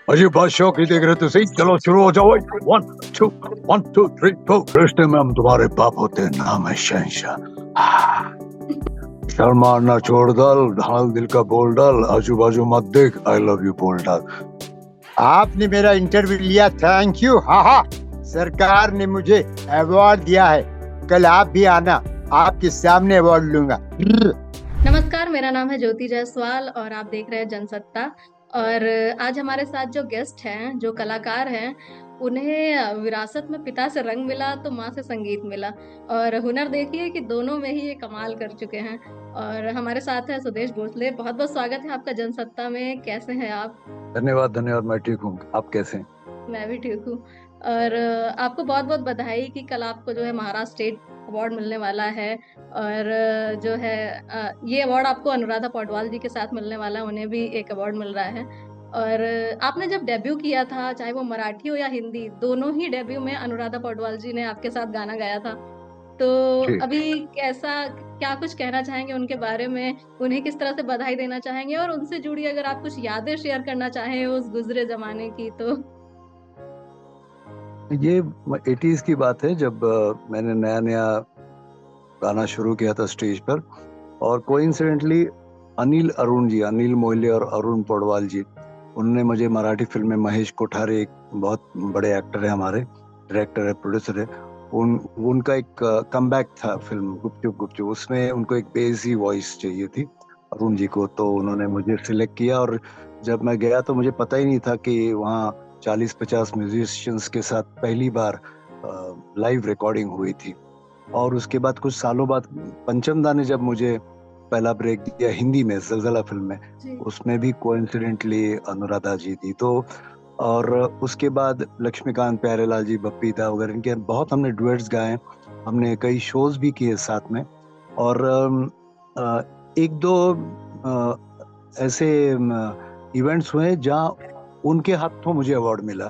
अजी बादशाह की देख रहे तो सही। चलो शुरू हो जाओ। 1 2 1 2 3 4। रिश्ते में हम तुम्हारे बाप होते हैं, नाम है शहंशाह। शर्मा ना छोड़ डाल, ढाल दिल का बोल डाल, आजू बाजू मत देख, आई लव यू बोल डाल। आपने मेरा इंटरव्यू लिया, थैंक यू। हाँ हाँ, सरकार ने मुझे अवार्ड दिया है। कल आप भी आना, आपके सामने अवार्ड लूंगा। नमस्कार, मेरा नाम है ज्योति जायसवाल और आप देख रहे हैं जनसत्ता। और आज हमारे साथ जो गेस्ट हैं, जो कलाकार हैं, उन्हें विरासत में पिता से रंग मिला तो माँ से संगीत मिला। और हुनर देखिए कि दोनों में ही ये कमाल कर चुके हैं। और हमारे साथ है सुदेश भोसले। बहुत बहुत स्वागत है आपका जनसत्ता में। कैसे हैं आप? धन्यवाद धन्यवाद, मैं ठीक हूँ, आप कैसे हैं? मैं भी ठीक हूँ। और आपको बहुत बहुत बधाई कि कल आपको जो है महाराष्ट्र स्टेट अवार्ड मिलने वाला है। और जो है ये अवार्ड आपको अनुराधा पौडवाल जी के साथ मिलने वाला है, उन्हें भी एक अवार्ड मिल रहा है। और आपने जब डेब्यू किया था, चाहे वो मराठी हो या हिंदी, दोनों ही डेब्यू में अनुराधा पौडवाल जी ने आपके साथ गाना गाया था। तो जी, अभी कैसा, क्या कुछ कहना चाहेंगे उनके बारे में? उन्हें किस तरह से बधाई देना चाहेंगे और उनसे जुड़ी अगर आप कुछ यादें शेयर करना चाहें उस गुजरे जमाने की तो? ये 80s की बात है, जब मैंने नया नया गाना शुरू किया था स्टेज पर। और कोइंसिडेंटली अनिल मोहिले और अरुण पौडवाल जी, उन्होंने मुझे मराठी फिल्म में, महेश कोठारे एक बहुत बड़े एक्टर है हमारे, डायरेक्टर है, प्रोड्यूसर है, उनका एक कमबैक था फिल्म गुपचुप गुपचुप, उसमें उनको एक बेसी वॉइस चाहिए थी अरुण जी को, तो उन्होंने मुझे सिलेक्ट किया। और जब मैं गया तो मुझे पता ही नहीं था कि वहाँ 40-50 म्यूजिशियंस के साथ पहली बार लाइव रिकॉर्डिंग हुई थी। और उसके बाद कुछ सालों बाद पंचम दा ने जब मुझे पहला ब्रेक दिया हिंदी में, ज़लज़ला फिल्म में, जी। उसमें भी कोइंसिडेंटली अनुराधा जी थी। तो और उसके बाद लक्ष्मीकांत, प्यारेलाल जी, बप्पी दा वगैरह, इनके बहुत हमने डुएट्स गाए हैं। हमने कई शोज भी किए साथ में। और एक दो ऐसे इवेंट्स हुए जहाँ उनके हाथों मुझे अवार्ड मिला,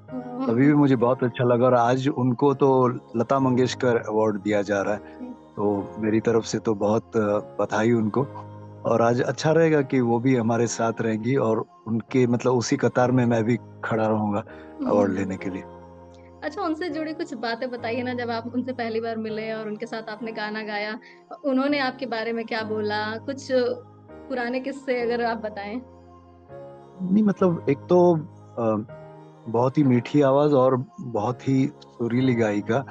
तभी भी मुझे बहुत अच्छा लगा। और आज उनको तो लता मंगेशकर अवार्ड दिया जा रहा है, तो मेरी तरफ से तो बहुत बधाई उनको। और आज अच्छा रहेगा कि वो भी हमारे साथ रहेंगी, और उनके मतलब उसी कतार में मैं भी खड़ा रहूंगा अवार्ड लेने के लिए। अच्छा, उनसे जुड़ी कुछ बातें बताइए ना, जब आप उनसे पहली बार मिले और उनके साथ आपने गाना गाया, उन्होंने आपके बारे में क्या बोला? कुछ पुराने किस्से अगर आप बताएं। नहीं मतलब, एक तो बहुत ही मीठी आवाज और बहुत ही सुरीली गायिका,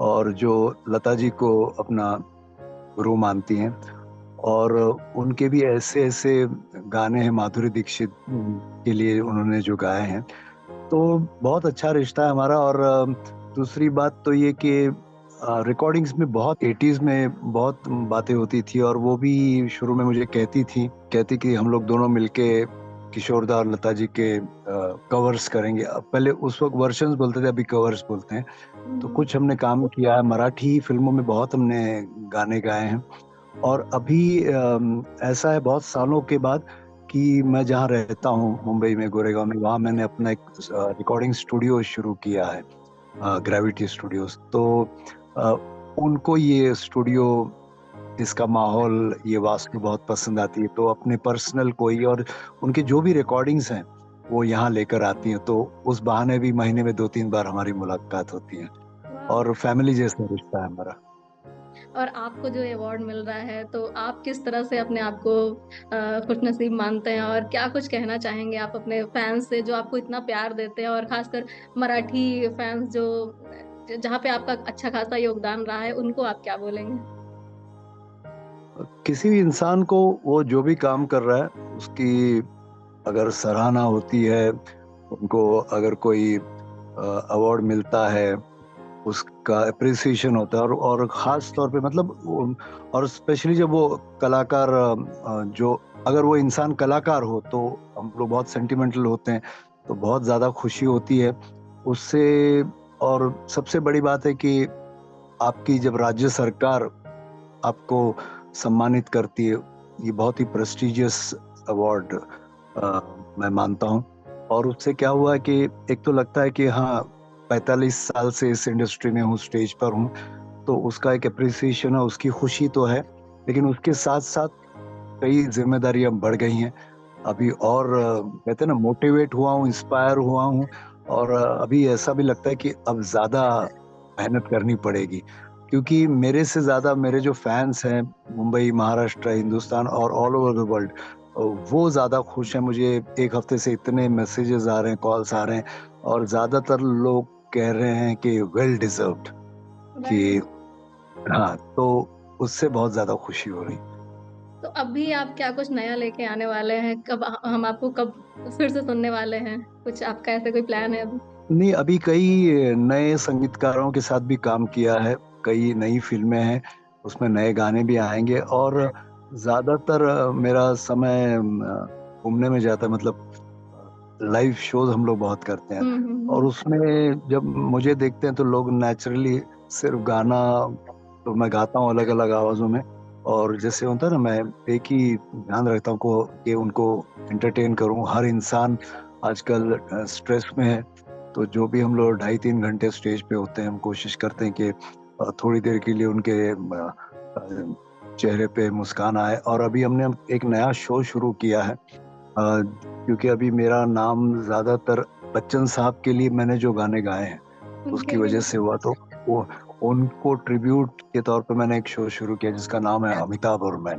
और जो लता जी को अपना गुरु मानती हैं। और उनके भी ऐसे ऐसे गाने हैं माधुरी दीक्षित के लिए उन्होंने जो गाए हैं, तो बहुत अच्छा रिश्ता है हमारा। और दूसरी बात तो ये कि रिकॉर्डिंग्स में बहुत 80s में बहुत बातें होती थी, और वो भी शुरू में मुझे कहती कि हम लोग दोनों मिलके किशोर दा और लता जी के कवर्स करेंगे। अब पहले उस वक्त वर्शंस बोलते थे, अभी कवर्स बोलते हैं। तो कुछ हमने काम किया है, मराठी फिल्मों में बहुत हमने गाने गाए हैं। और अभी ऐसा है बहुत सालों के बाद कि मैं जहाँ रहता हूँ मुंबई में, गोरेगांव में, वहाँ मैंने अपना एक रिकॉर्डिंग स्टूडियो शुरू किया है, ग्रेविटी स्टूडियोज। तो अ, उनको ये स्टूडियो, इसका माहौल, ये वास्तु बहुत पसंद आती है, तो अपने पर्सनल कोई और उनके जो भी रिकॉर्डिंग्स हैं वो यहाँ लेकर आती हैं। तो उस बहाने भी महीने में 2-3 बार हमारी मुलाकात होती है, और फैमिली जैसा रिश्ता है हमारा। और आपको जो अवार्ड मिल रहा है, तो आप किस तरह से अपने आप को खुशनसीब मानते हैं और क्या कुछ कहना चाहेंगे आप अपने फैंस से जो आपको इतना प्यार देते हैं, और खासकर मराठी फैंस जो जहाँ पे आपका अच्छा खासा योगदान रहा है, उनको आप क्या बोलेंगे? किसी भी इंसान को वो जो भी काम कर रहा है उसकी अगर सराहना होती है, उनको अगर कोई अवार्ड मिलता है, उसका अप्रिसिएशन होता है, और ख़ास तौर पे मतलब और स्पेशली जब वो कलाकार जो, अगर वो इंसान कलाकार हो तो हम लोग बहुत सेंटिमेंटल होते हैं, तो बहुत ज़्यादा खुशी होती है उससे। और सबसे बड़ी बात है कि आपकी जब राज्य सरकार आपको सम्मानित करती है, ये बहुत ही प्रेस्टिजियस अवार्ड मैं मानता हूँ। और उससे क्या हुआ है कि एक तो लगता है कि हाँ, 45 साल से इस इंडस्ट्री में हूँ, स्टेज पर हूँ, तो उसका एक अप्रिसिएशन है, उसकी खुशी तो है, लेकिन उसके साथ साथ कई जिम्मेदारियां बढ़ गई हैं। अभी और कहते हैं ना, मोटिवेट हुआ हूँ, इंस्पायर हुआ हूँ। और अभी ऐसा भी लगता है कि अब ज्यादा मेहनत करनी पड़ेगी, क्योंकि मेरे से ज्यादा मेरे जो फैंस हैं मुंबई, महाराष्ट्र, हिंदुस्तान और ऑल ओवर द वर्ल्ड, वो ज्यादा खुश हैं। मुझे एक हफ्ते से इतने मैसेजेस आ रहे हैं, कॉल्स आ रहे हैं, और ज्यादातर लोग कह रहे हैं कि वेल डिजर्व्ड, कि राइट। हाँ, तो उससे बहुत ज्यादा खुशी हो रही। तो अभी आप क्या कुछ नया लेके आने वाले हैं? कब हम आपको कब फिर से सुनने वाले हैं? कुछ आपका ऐसे कोई प्लान है अभी? नहीं, अभी कई नए संगीतकारों के साथ भी काम किया है, कई नई फिल्में हैं, उसमें नए गाने भी आएंगे। और ज्यादातर मेरा समय घूमने में जाता है, मतलब लाइव शोज हम लोग बहुत करते हैं। और उसमें जब मुझे देखते हैं तो लोग नेचुरली सिर्फ गाना, तो मैं गाता हूँ अलग अलग आवाजों में। और जैसे होता है ना, मैं एक ही ध्यान रखता हूँ कि उनको एंटरटेन करूँ। हर इंसान आजकल स्ट्रेस में है, तो जो भी हम लोग 2.5-3 घंटे स्टेज पे होते हैं, हम कोशिश करते हैं कि थोड़ी देर के लिए उनके चेहरे पे मुस्कान आए। और अभी हमने एक नया शो शुरू किया है, क्योंकि अभी मेरा नाम ज्यादातर बच्चन साहब के लिए मैंने जो गाने गाए हैं उनके उसकी वजह लिए। से हुआ, तो वो उनको ट्रिब्यूट के तौर पे मैंने एक शो शुरू किया जिसका नाम है अमिताभ और मैं।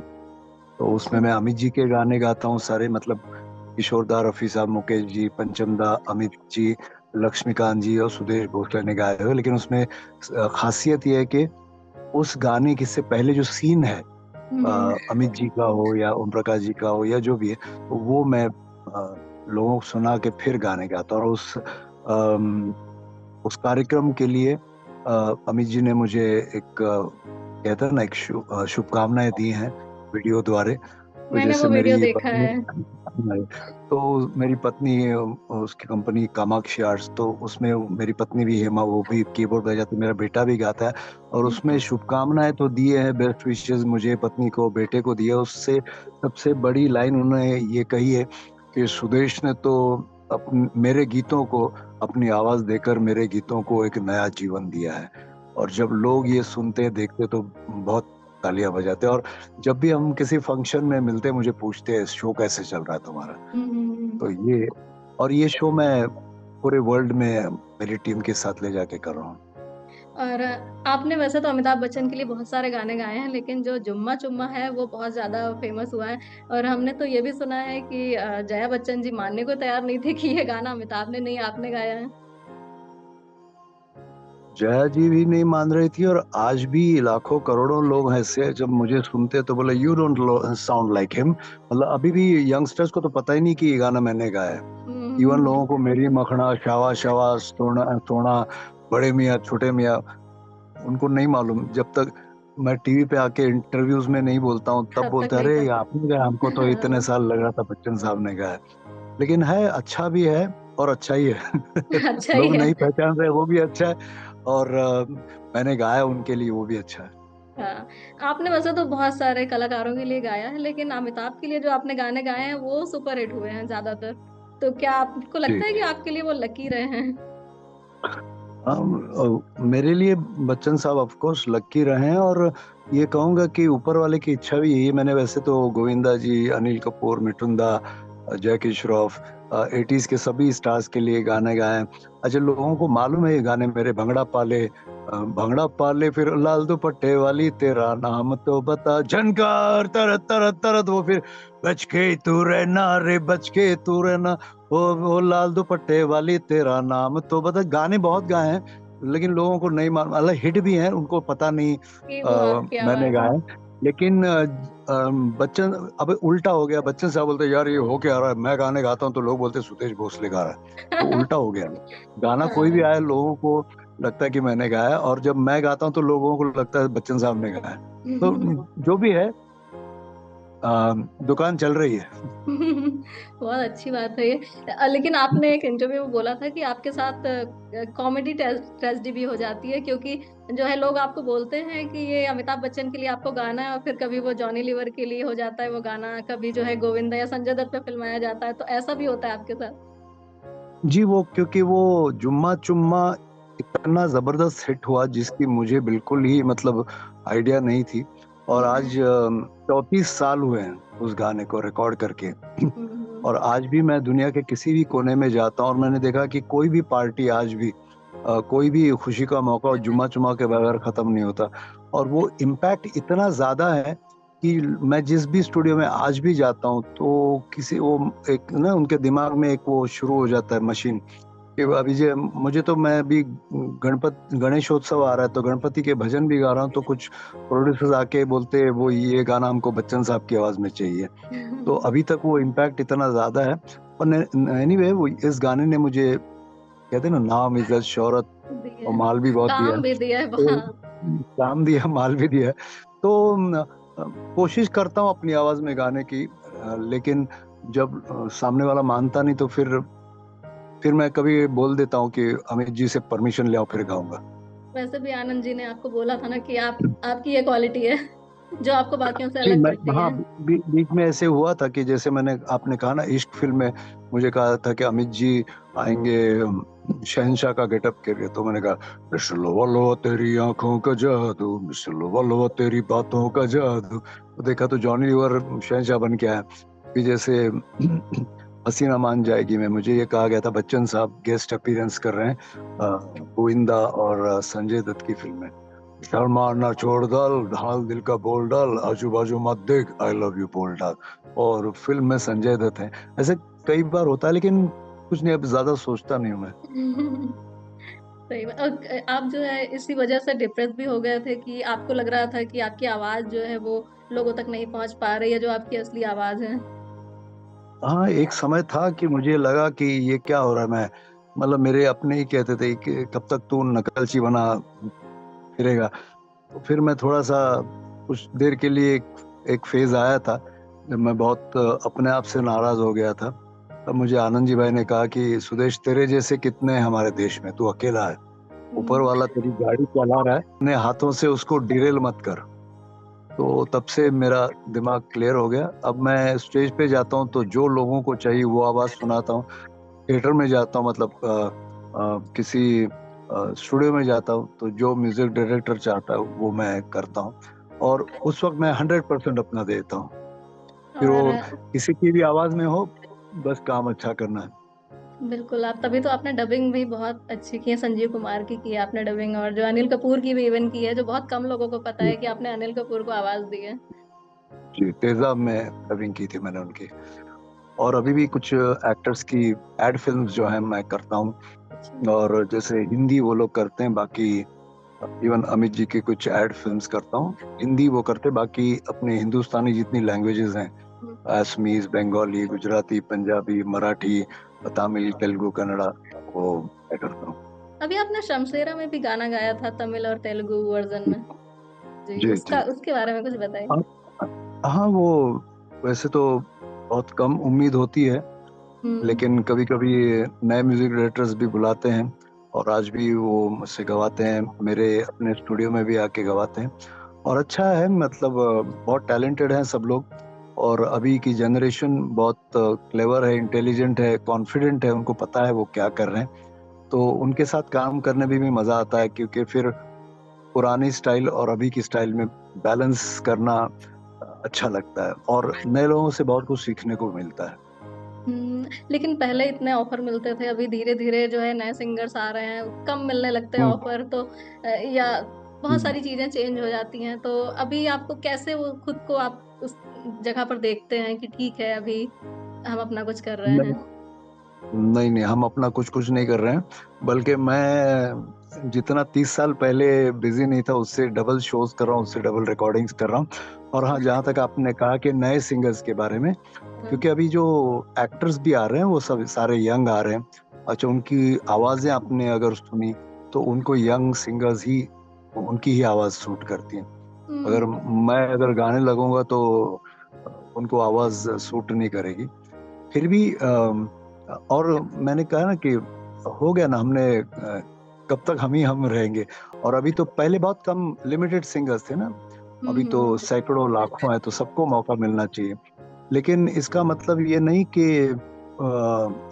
तो उसमें मैं अमित जी के गाने गाता हूँ सारे, मतलब किशोरदा, रफी साहब, मुकेश जी, पंचमदा, अमित जी, लक्ष्मीकांत जी और सुदेश भोसले ने गाए हुए। लेकिन उसमें खासियत यह है कि उस गाने के से पहले जो सीन है, अमित जी का हो या ओम प्रकाश जी का हो या जो भी है, तो वो मैं लोगों को सुना के फिर गाने गाता हूँ। और उस कार्यक्रम के लिए अमित जी ने मुझे एक कहते हैं ना, एक शुभकामनाएं दी हैं वीडियो द्वारा। तो मैंने जैसे वो वीडियो मेरी देखा पत्नी, है। तो मेरी पत्नी, उसकी कंपनी कामाक्षी आर्ट्स, तो उसमें मेरी पत्नी भी हेमा, वो भी कीबोर्ड बजाती है, मेरा बेटा भी गाता है। और उसमें शुभकामनाएं तो दिए हैं, बेस्ट विशेस मुझे, पत्नी को, बेटे को दिए। उससे सबसे बड़ी लाइन उन्होंने ये कही है कि सुदेश ने तो मेरे गीतों को अपनी आवाज देकर मेरे गीतों को एक नया जीवन दिया है। और जब लोग ये सुनते देखते तो बहुत तालियां बजाते हैं। और जब भी हम किसी फंक्शन में मिलते हैं मुझे पूछते हैं शो कैसे चल रहा है तुम्हारा। तो ये, और ये शो मैं पूरे वर्ल्ड में मेरी टीम के साथ ले जाके कर रहा हूँ। और आपने वैसे तो अमिताभ बच्चन के लिए बहुत सारे गाने गाए हैं, लेकिन जो जुम्मा चुम्मा है वो बहुत ज्यादा फेमस हुआ है। और हमने तो ये भी सुना है कि जया बच्चन जी मानने को तैयार नहीं थे कि ये गाना अमिताभ ने नहीं, आपने गाया है। जया जी भी नहीं मान रही थी, और आज भी लाखों करोड़ों लोग ऐसे जब मुझे सुनते तो बोले you don't sound like him. मतलब अभी भी यंगस्टर्स को तो पता ही नहीं कि ये गाना मैंने गाया है। इवन हम्म। लोगों को मेरी मखना, शावा शावा, सोना सोना, बड़े मियाँ छोटे मियाँ, उनको नहीं मालूम। जब तक मैं टीवी पे आके इंटरव्यूज में नहीं बोलता हूँ तब तब तक बोलते नहीं अरे ये पता। आपने गाया, हमको तो इतने साल लग रहा था बच्चन साहब ने गाया। लेकिन है, अच्छा भी है और अच्छा ही है। अच्छा ही लोग है। नहीं पहचान रहे वो भी अच्छा है, और मैंने गाया उनके लिए वो भी अच्छा है। हाँ, आपने वैसे तो बहुत सारे कलाकारों के लिए गाया है, लेकिन अमिताभ के लिए जो आपने गाने गाए हैं वो सुपर हिट हुए हैं ज्यादातर। तो क्या आपको जी। लगता है कि आपके लिए वो लकी रहे हैं? मेरे लिए बच्चन साहब ऑफ कोर्स लकी रहे हैं। और ये कहूंगा कि ऊपर वाले की इच्छा भी यही है। मैंने वैसे तो गोविंदा जी, अनिल कपूर, मिठुंदा, जैकी श्रॉफ, 80s के सभी स्टार्स के लिए गाने गाए हैं। अच्छा, लोगों को मालूम है ये गाने मेरे, भंगड़ा पाले, भंगड़ा पाले फिर लाल दुपट्टे वाली तेरा नाम तो बता, झनकार तरत तरत तरत, वो फिर बच के तू रहना रे, बच के तू रहना, वो लाल दुपट्टे वाली तेरा नाम तो बता। गाने बहुत गाए हैं, लेकिन लोगों को नहीं मालूम, अलग हिट भी हैं, उनको पता नहीं कि वो आपकी मैंने आवाज है। गाए। लेकिन बच्चन, अब उल्टा हो गया, बच्चन साहब बोलते यार ये हो क्या रहा है, मैं गाने गाता हूँ तो लोग बोलते सुदेश भोसले गा रहा है। तो उल्टा हो गया, गाना कोई भी हाँ। आया लोगों को लगता है कि मैंने गाया, और जब मैं गाता हूँ तो लोगों को लगता है बच्चन साहब ने गाया। तो जो भी है, दुकान चल रही है। बहुत अच्छी बात है ये। लेकिन आपने एक इंटरव्यू में बोला था कि आपके साथ कॉमेडी ट्रेजेडी भी हो जाती है, क्योंकि जो है लोग आपको बोलते हैं कि ये अमिताभ बच्चन के लिए आपको गाना है, और फिर कभी वो जॉनी लीवर के लिए हो जाता है वो गाना, कभी जो है गोविंदा या संजय दत्त पे फिल्माया जाता है। तो ऐसा भी होता है आपके साथ? जी, वो क्योंकि वो जुम्मा चुम्मा इतना जबरदस्त हिट हुआ जिसकी मुझे बिल्कुल ही मतलब आइडिया नहीं थी। और आज 34 साल हुए हैं उस गाने को रिकॉर्ड करके। और आज भी मैं दुनिया के किसी भी कोने में जाता हूँ और मैंने देखा कि कोई भी पार्टी आज भी कोई भी खुशी का मौका और जुम्मा चुमा के बगैर खत्म नहीं होता। और वो इम्पैक्ट इतना ज्यादा है कि मैं जिस भी स्टूडियो में आज भी जाता हूँ तो किसी वो एक ना उनके दिमाग में एक वो शुरू हो जाता है मशीन कि अभी जो मुझे तो मैं अभी गणेशोत्सव आ रहा है तो गणपति के भजन भी गा रहा हूँ तो कुछ प्रोड्यूसर्स आके बोलते हैं वो ये गाना हमको बच्चन साहब की आवाज में चाहिए। तो अभी तक वो इम्पैक्ट इतना ज्यादा है। और एनीवे वो इस गाने ने मुझे कहते हैं ना नाम इज्जत शोहरत और माल भी बहुत दिया काम है। भी दिया है तो हाँ। काम दिया माल भी दिया है। तो कोशिश करता हूँ अपनी आवाज में गाने की लेकिन जब सामने वाला मानता नहीं तो फिर मैं कभी बोल देता हूँ कि अमित जी से परमिशन ले आओ फिर गाऊंगा। वैसे भी आनंद जी ने आपको बोला था ना कि आपकी ये क्वालिटी है जो आपको बाकियों से जी अलग मैं करती हाँ है। बीच में ऐसे हुआ था कि जैसे मैंने आपने कहा ना इश्क फिल्म में मुझे कहा था कि अमित जी आएंगे शहनशाह का गेटअप करके तो मैंने कहा मिस्टर लोवा तेरी आंखों का जादू मिस्टर लोवा तेरी बातों का जादू। तो देखा तो जॉनी लीवर शहनशाह बन के आया। फिर जैसे हसीना मान जाएगी में मुझे ये कहा गया था बच्चन साहब गेस्ट अपीयरेंस कर रहे हैं गोविंदा और संजय दत्त की फिल्म में। शर्म मारना छोड़ डाल ढाल दिल का बोल डाल आजू बाजू मत देख आई लव यू बोल डाल। और फिल्म में संजय दत्त है। ऐसे कई बार होता है लेकिन कुछ नहीं अब ज्यादा सोचता नहीं हूं मैं। सही बात। और आप जो है इसी वजह से डिप्रेस भी हो गए थे कि आपको लग रहा था कि आपकी आवाज जो है वो लोगों तक नहीं पहुंच पा रही है जो आपकी असली आवाज है। हाँ एक समय था कि मुझे लगा कि ये क्या हो रहा है। मैं मतलब मेरे अपने ही कहते थे कि कब तक तू नकलची बना फिरेगा। तो फिर मैं थोड़ा सा कुछ देर के लिए एक फेज आया था जब मैं बहुत अपने आप से नाराज हो गया था। तब मुझे आनंद जी भाई ने कहा कि सुदेश तेरे जैसे कितने हैं हमारे देश में तू अकेला है। ऊपर हम्म। वाला तेरी गाड़ी चला रहा है अपने हाथों से उसको डिरेल मत कर। तो तब से मेरा दिमाग क्लियर हो गया। अब मैं स्टेज पे जाता हूँ तो जो लोगों को चाहिए वो आवाज सुनाता हूँ। थिएटर में जाता हूँ मतलब किसी स्टूडियो में जाता हूँ तो जो म्यूजिक डायरेक्टर चाहता है वो मैं करता हूँ। और उस वक्त मैं 100% अपना देता हूँ। फिर और वो किसी की भी आवाज में हो बस काम अच्छा करना है। बिल्कुल आप तभी तो आपने डबिंग भी बहुत अच्छी की है। संजीव कुमार की है आपने डबिंग और जो अनिल कपूर की भी इवन की है जो बहुत कम लोगों को पता है कि आपने अनिल कपूर को आवाज दी है। जी तेजाब में डबिंग की थी मैंने उनकी। और अभी भी कुछ एक्टर्स की एड फिल्म्स जो है मैं करता हूँ। अच्छा। और जैसे हिंदी वो लोग करते हैं बाकी इवन अमित जी की कुछ एड फिल्म्स करता हूँ। हिंदी वो करते बाकी अपने हिंदुस्तानी जितनी लैंग्वेजेस हैं हम्म। असमीज बंगाली गुजराती पंजाबी मराठी तमिल तेलुगु कन्नड़ा वो मैं करता हूँ। अभी आपने शमशेरा में भी गाना गाया था तमिल और तेलुगु वर्जन में। जी जी उसका जी। उसके बारे में कुछ बताइए। हाँ हाँ वो वैसे तो बहुत कम उम्मीद होती है हम्म। लेकिन कभी कभी नए म्यूजिक डायरेक्टर्स भी बुलाते हैं और आज भी वो मुझसे गवाते हैं मेरे अपने स्टूडियो में भी आके गवाते हैं। और अच्छा है मतलब बहुत टैलेंटेड हैं सब लोग। और अभी की जनरेशन बहुत क्लेवर है इंटेलिजेंट है कॉन्फिडेंट है उनको पता है वो क्या कर रहे हैं। तो उनके साथ काम करने में भी मजा आता है क्योंकि फिर पुरानी स्टाइल और अभी की स्टाइल में बैलेंस करना अच्छा लगता है और नए लोगों से बहुत कुछ सीखने को मिलता है। लेकिन पहले इतने ऑफर मिलते थे अभी धीरे धीरे जो है नए सिंगर्स आ रहे हैं कम मिलने लगते हैं हम्म, ऑफर तो या बहुत हम्म। सारी चीजें चेंज हो जाती हैं तो अभी आपको कैसे वो खुद को आप उस जगह पर देखते हैं कि ठीक है अभी हम अपना कुछ कर रहे हैं। नहीं नहीं नहीं हम अपना कुछ कुछ नहीं कर रहे हैं बल्कि मैं जितना 30 साल पहले बिजी नहीं था उससे डबल शोज कर रहा हूँ उससे डबल रिकॉर्डिंग्स कर रहा हूँ। और हाँ जहाँ तक आपने कहा कि नए सिंगर्स के बारे में हाँ। क्योंकि अभी जो एक्टर्स भी आ रहे हैं वो सब सारे यंग आ रहे हैं। अच्छा उनकी आवाजें आपने अगर सुनी तो उनको यंग सिंगर्स ही उनकी ही आवाज सूट करती है। अगर हम्म। मैं अगर गाने लगूंगा तो उनको आवाज सूट नहीं करेगी। फिर भी और मैंने कहा ना कि हो गया ना हमने कब तक हम रहेंगे। और अभी तो पहले बहुत कम लिमिटेड सिंगर्स थे ना। अभी तो हम्म। सैकड़ों लाखों है तो सबको मौका मिलना चाहिए। लेकिन इसका मतलब ये नहीं कि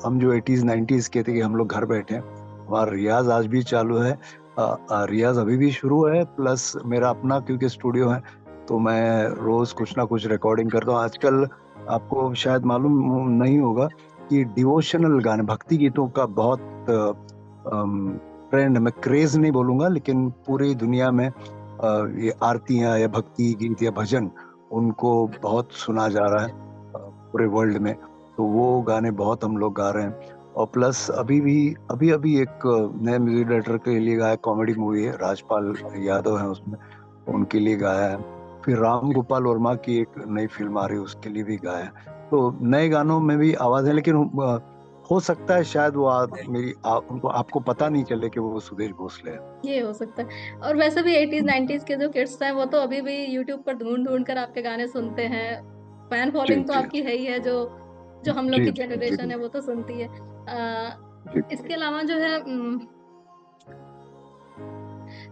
हम जो 80s 90s के थे कि हम लोग घर बैठे हैं। हमारा रियाज आज भी चालू है। रियाज अभी भी शुरू है प्लस मेरा अपना क्योंकि स्टूडियो है तो मैं रोज कुछ ना कुछ रिकॉर्डिंग करता हूँ आजकल। आपको शायद मालूम नहीं होगा कि डिवोशनल गाने, भक्ति गीतों का बहुत ट्रेंड, मैं क्रेज नहीं बोलूंगा, लेकिन पूरी दुनिया में ये आरतियां या भक्ति गीत या भजन, उनको बहुत सुना जा रहा है पूरे वर्ल्ड में। तो वो गाने बहुत हम लोग गा रहे हैं। और प्लस अभी अभी एक नए म्यूजिक डायरेक्टर के लिए गाया, कॉमेडी मूवी है, राजपाल यादव है उसमें, उनके लिए गाया है। फिर राम गोपाल वर्मा की एक नई फिल्म आ रही है, उसके लिए भी गाया है। तो नए गानों में भी आवाज है, लेकिन हो सकता है शायद वो उनको आपको पता नहीं चले कि वो सुदेश भोसले है। ये हो सकता है। और वैसे भी 80s 90s के जो किड्स हैं वो तो अभी भी यूट्यूब पर ढूंढ ढूंढ कर आपके गाने सुनते हैं। फैन जी फॉलोइंग तो जी आपकी है ही है, जो जो हम लोग जी की जी जी जनरेशन है वो तो सुनती है। जी। इसके अलावा जो है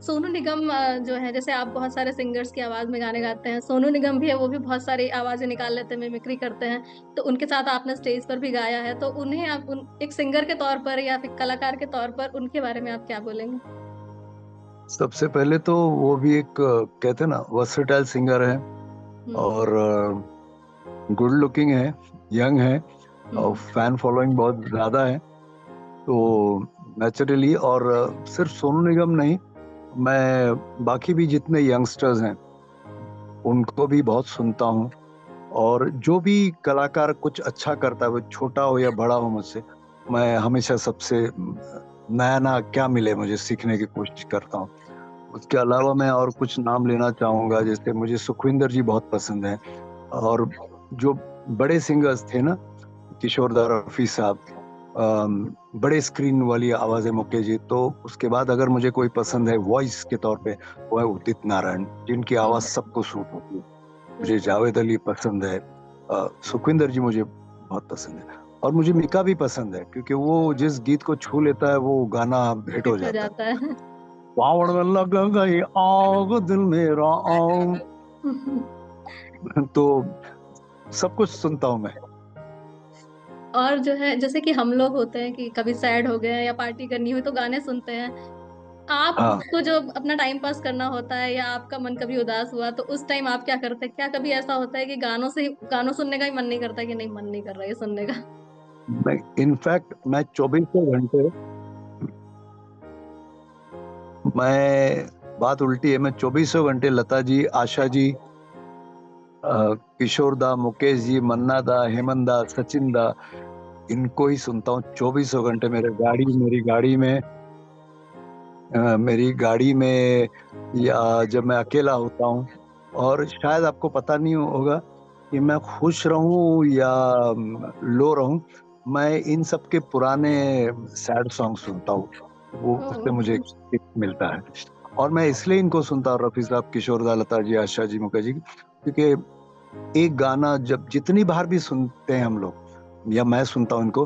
सोनू निगम जो है, जैसे आप बहुत सारे सिंगर्स की आवाज में गाने गाते हैं, सोनू निगम भी है, वो भी बहुत सारी आवाजें निकाल लेते हैं, मिमिक्री करते हैं। तो उनके साथ आपने स्टेज पर भी गाया है, तो उन्हें आप एक सिंगर के तौर पर या फिर कलाकार के तौर पर उनके बारे में आप क्या बोलेंगे? सबसे पहले तो वो भी एक कहते हैं ना, वर्सेटाइल सिंगर है, हम्म। और गुड लुकिंग है, यंग है, और हम्म। फैन फॉलोइंग बहुत ज्यादा है। तो नेचुरली, और सिर्फ सोनू निगम नहीं, मैं बाकी भी जितने यंगस्टर्स हैं उनको भी बहुत सुनता हूँ। और जो भी कलाकार कुछ अच्छा करता है, वो छोटा हो या बड़ा हो, मुझसे मैं हमेशा सबसे नया ना क्या मिले मुझे सीखने की कोशिश करता हूँ। उसके अलावा मैं और कुछ नाम लेना चाहूंगा, जैसे मुझे सुखविंदर जी बहुत पसंद है। और जो बड़े सिंगर्स थे ना, किशोर दा, रफी साहब, बड़े स्क्रीन वाली आवाजें, मुकेश जी। तो उसके बाद अगर मुझे कोई पसंद है वॉइस के तौर पे, वो है उदित नारायण, जिनकी आवाज सबको सूट होती है। मुझे जावेद अली पसंद है, सुखविंदर जी मुझे बहुत पसंद है। और मुझे मिका भी पसंद है, क्योंकि वो जिस गीत को छू लेता है वो गाना हिट हो हिट हो जाता है। जाता है। पावड़ में लग गई आग दिल मेरा आग। तो सब कुछ सुनता हूँ मैं। और जो है, जैसे कि हम लोग होते हैं कि कभी सैड हो गए या पार्टी करनी हुई तो गाने सुनते हैं। हाँ, आपको जो अपना टाइम पास करना होता है या आपका मन कभी उदास हुआ तो उस टाइम आप क्या करते हैं? क्या कभी ऐसा होता है कि गानों सुनने का ही मन नहीं करता, कि नहीं मन नहीं कर रहा है ये सुनने का? मैं इनफैक्ट मैं 24 घंटे, मैं बात उल्टी है, मैं 24 घंटे लता जी, आशा जी, किशोर दा, मुकेश जी, मन्ना दा, हेमंत दा, सचिन दा, इनको ही सुनता हूँ 24 घंटे। मेरी गाड़ी में, या जब मैं अकेला होता हूँ। और शायद आपको पता नहीं होगा कि मैं खुश रहूं या लो रहूं, मैं इन सब के पुराने सैड सॉन्ग सुनता हूँ। वो उससे मुझे एक किक मिलता है। और मैं इसलिए इनको सुनता हूँ, रफी साहब, किशोर दा, लता जी, आशा जी, मुकेश जी, क्योंकि एक गाना जब जितनी बार भी सुनते हैं हम लोग, या मैं सुनता हूँ इनको,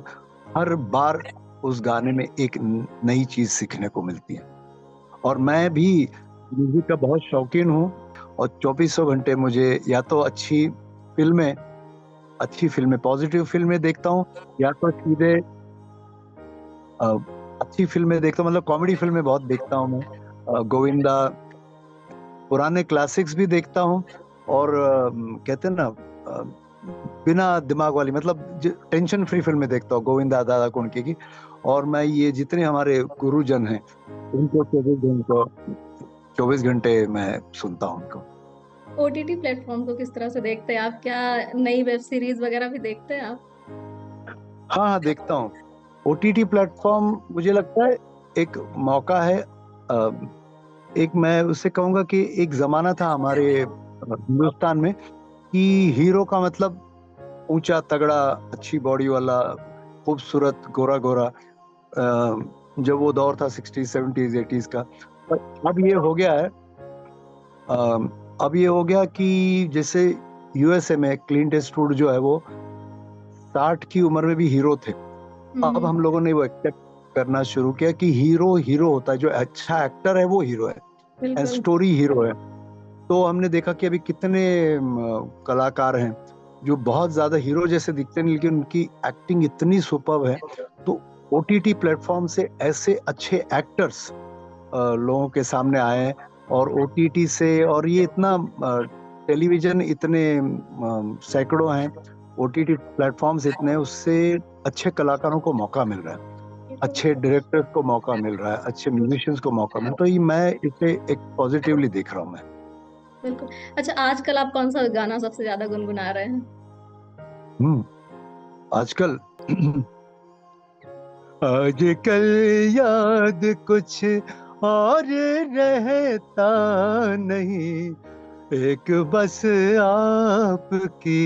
हर बार उस गाने में एक नई चीज सीखने को मिलती है। और मैं भी म्यूजिक का बहुत शौकीन हूँ। और 24 घंटे मुझे या तो फिल्में अच्छी फिल्में, पॉजिटिव फिल्में देखता हूँ, या तो सीधे अ, अच्छी फिल्में देखता हूँ, मतलब कॉमेडी फिल्में बहुत देखता हूँ मैं। गोविंदा, पुराने क्लासिक्स भी देखता हूँ। और कहते हैं ना, अ, बिना दिमाग वाली, मतलब टेंशन फ्री फिल्में देखता हूँ, गोविंदा, दादा कोंडके की। और मैं ये जितने हमारे गुरुजन हैं उनको 24 घंटे मैं सुनता हूँ उनको। ओटीटी प्लेटफॉर्म को किस तरह से देखते हैं आप? क्या नई वेब सीरीज वगैरह भी देखते हैं आप? हाँ हाँ, देखता हूँ। ओटीटी प्लेटफॉर्म मुझे लगता है एक मौका है। एक मैं उससे कहूंगा कि एक जमाना था हमारे हिंदुस्तान में कि हीरो का मतलब ऊंचा तगड़ा, अच्छी बॉडी वाला, खूबसूरत, गोरा गोरा। जब वो दौर था 60s 70s 80s का। पर अब ये हो गया है, अब ये हो गया कि जैसे यूएसए में क्लिंट ईस्टवुड जो है वो 60 की उम्र में भी हीरो थे। अब हम लोगों ने वो एक्सेप्ट करना शुरू किया कि हीरो हीरो होता है, जो अच्छा एक्टर है वो हीरो है, एंड बिल्कुल। स्टोरी हीरो है। तो हमने देखा कि अभी कितने कलाकार हैं जो बहुत ज्यादा हीरो जैसे दिखते हैं, लेकिन उनकी एक्टिंग इतनी सुपर्ब है। तो ओटीटी प्लेटफॉर्म से ऐसे अच्छे एक्टर्स लोगों के सामने आए हैं। और ओटीटी से, और ये इतना टेलीविजन इतने सैकड़ों हैं, OTT प्लेटफॉर्म्स इतने, उससे अच्छे कलाकारों को मौका मिल रहा है, अच्छे डायरेक्टर्स को मौका मिल रहा है, अच्छे म्यूजिशियंस को मौका मिल रहा है। तो ये मैं इसे एक पॉजिटिवली देख रहा हूँ मैं। बिल्कुल। अच्छा, आजकल आप कौन सा गाना सबसे ज्यादा गुनगुना रहे हैं? आजकल आजकल याद कुछ और रहता नहीं, एक बस आपकी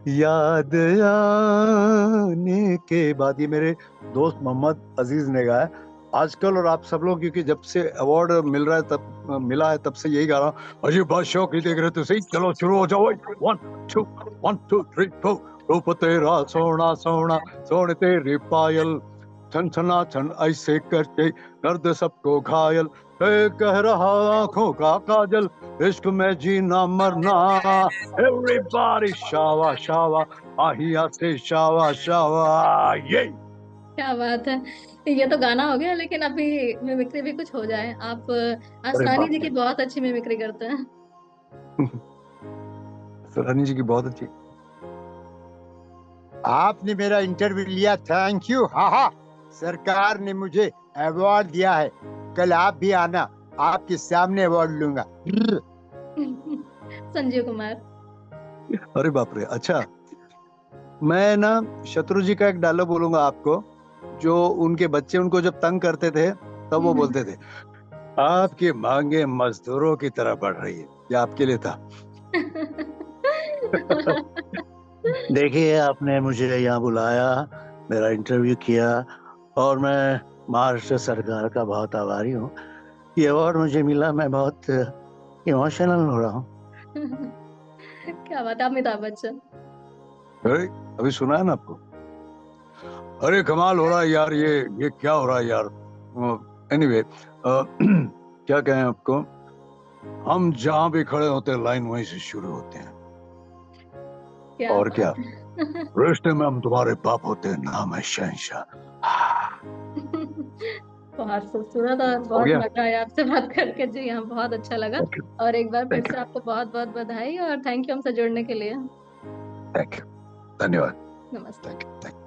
याद आने के बाद। ये मेरे दोस्त मोहम्मद अजीज ने गाया। आजकल और आप सब लोग, क्योंकि जब से अवार्ड मिल रहा है, तब मिला है, तब से यही गा रहा हूँ। अजीब बात शौक ही देख रहे तो सही, चलो शुरू हो जाओ। 1 2 3 4। रूप तेरा सोना सोना, सोने तेरी पायल, छन छना छन ऐसे करके कर दे सबको घायल। कह रहा आंखों का काजल, इश्क में जीना मरना। एवरीबॉडी शावा शावा, आहिया से शावा शावा। ये क्या बात है। ये तो गाना हो गया, लेकिन अभी मिमिक्री भी कुछ हो जाए। आप अरे असरानी बाप जी की रे, बहुत अच्छी मिमिक्री करते हैं। सरानी जी की बहुत अच्छी। आपने मेरा इंटरव्यू लिया, थैंक यू। हाँ हाँ, सरकार ने मुझे अवार्ड दिया है, कल आप भी आना, आपके सामने अवार्ड लूंगा। संजीव कुमार। अरे बाप रे, अच्छा। मैं ना शत्रु जी का एक डायलॉग बोलूंगा आपको। जो उनके बच्चे उनको जब तंग करते थे, तब वो बोलते थे, आपकी मांगे मजदूरों की तरह बढ़ रही है। ये आपके लिए था। देखिए, आपने मुझे यहाँ बुलाया, मेरा इंटरव्यू किया, और मैं महाराष्ट्र सरकार का बहुत आभारी हूँ। ये अवार्ड मुझे मिला, मैं बहुत इमोशनल हो रहा हूँ। क्या बात है, अमिताभ बच्चन। अरे, अभी सुना है ना आपको? अरे कमाल हो रहा है यार, ये क्या हो रहा है यार। एनीवे, क्या कहें आपको, हम जहां भी खड़े होते हैं, लाइन वहीं से शुरू होते हैं। क्या और क्या, बात है। रिश्ते में हम तुम्हारे बाप होते हैं, नाम है शहंशाह। बहुत खूबसूरत और हो बहुत गया। मजा आया आपसे बात करके जी। हाँ, बहुत अच्छा लगा। Thank you. और एक बार फिर थैंक से यू। आपको बहुत बहुत बधाई और थैंक यू हमसे जुड़ने के लिए। Thank you. धन्यवाद। नमस्ते। Thank you.